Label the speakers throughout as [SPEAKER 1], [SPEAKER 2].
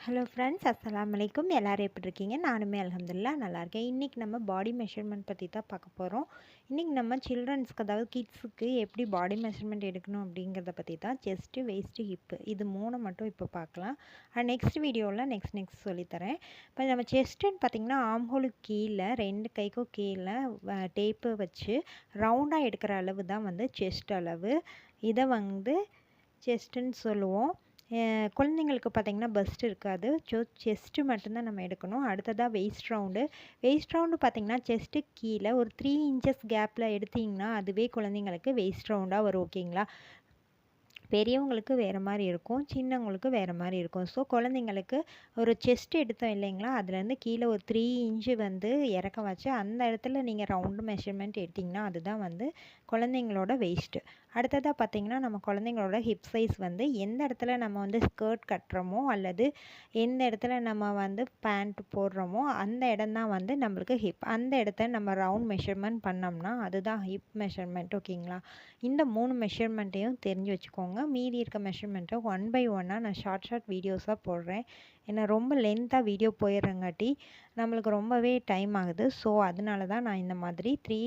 [SPEAKER 1] Hello friends, அஸ்ஸலாமு அலைக்கும். எல்லாரும் எப்படி இருக்கீங்க? நானுமே அல்ஹம்துலில்லாஹ் நல்லா இருக்கேன். இன்றைக்கி நம்ம பாடி மெஷர்மெண்ட் பற்றி தான் பார்க்க போகிறோம். இன்றைக்கி நம்ம சில்ட்ரன்ஸ்க்கு, அதாவது கிட்ஸுக்கு எப்படி பாடி மெஷர்மெண்ட் எடுக்கணும் அப்படிங்கிறத பற்றி தான். செஸ்ட்டு, வெயிஸ்ட்டு, ஹிப்பு இது 3 மட்டும் இப்போ பார்க்கலாம். நெக்ஸ்ட் வீடியோவில் நெக்ஸ்ட் சொல்லித்தரேன். இப்போ நம்ம செஸ்ட்டுன்னு பார்த்திங்கன்னா, ஆம்ஹோலுக்கு கீழே 2 கைக்கும் கீழே டேப்பு வச்சு ரவுண்டாக எடுக்கிற அளவு தான் செஸ்ட் அளவு. இதை செஸ்ட்டுன்னு சொல்லுவோம். குழந்தைங்களுக்கு பார்த்திங்கன்னா பஸ்ட் இருக்காது. செஸ்ட்டு மட்டும்தான் நம்ம எடுக்கணும். அடுத்ததாக வெயிஸ்ட் ரவுண்டு பார்த்திங்கன்னா செஸ்ட்டுக்கு கீழே ஒரு 3 இன்ச்சஸ் கேப்பில் எடுத்திங்கன்னா அதுவே குழந்தைங்களுக்கு வெயிஸ்ட் ரவுண்டாக வரும். ஓகேங்களா? பெரியவங்களுக்கு வேறு மாதிரி இருக்கும், சின்னவங்களுக்கு வேறு மாதிரி இருக்கும். ஸோ குழந்தைங்களுக்கு ஒரு செஸ்ட் எடுத்தோம் இல்லைங்களா, அதுலேருந்து கீழே ஒரு 3 இன்ச்சு இறக்க வச்சு அந்த இடத்துல நீங்கள் ரவுண்டு மெஷர்மெண்ட் எடுத்திங்கன்னா அதுதான் குழந்தைங்களோட வெயிஸ்ட்டு. அடுத்ததாக பார்த்திங்கன்னா, நம்ம குழந்தைங்களோட ஹிப் சைஸ் எந்த இடத்துல நம்ம ஸ்கர்ட் கட்டுறோமோ அல்லது எந்த இடத்துல நம்ம பேண்ட் போடுறோமோ அந்த இடம் தான் நம்மளுக்கு ஹிப். அந்த இடத்த நம்ம ரவுண்ட் மெஷர்மெண்ட் பண்ணோம்னா அதுதான் ஹிப் மெஷர்மெண்ட். ஓகேங்களா? இந்த 3 மெஷர்மெண்ட்டையும் தெரிஞ்சு வச்சுக்கோங்க. மீதி இருக்க மெஷர்மெண்ட்டை ஒன் பை ஒன்னாக நான் ஷார்ட் வீடியோஸாக போடுறேன். ஏன்னா ரொம்ப லென்த்தாக வீடியோ போயிடுறங்காட்டி நம்மளுக்கு ரொம்பவே டைம் ஆகுது. ஸோ அதனால தான் நான் இந்த மாதிரி 3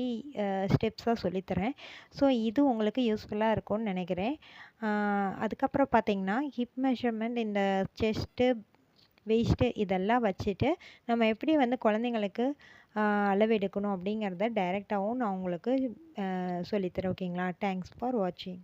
[SPEAKER 1] ஸ்டெப்ஸாக சொல்லித்தரேன். ஸோ இது உங்களுக்கு யூஸ்ஃபுல்லாக இருக்கும்னு நினைக்கிறேன். அதுக்கப்புறம் பார்த்திங்கன்னா, ஹிப் மெஷர்மெண்ட், இந்த செஸ்ட்டு, வெயிஸ்ட்டு இதெல்லாம் வச்சுட்டு நம்ம எப்படி குழந்தைங்களுக்கு அளவு எடுக்கணும் அப்படிங்கிறத டைரெக்டாகவும் நான் உங்களுக்கு சொல்லித்தரேன். ஓகேங்களா? தேங்க்ஸ் ஃபார் வாட்சிங்.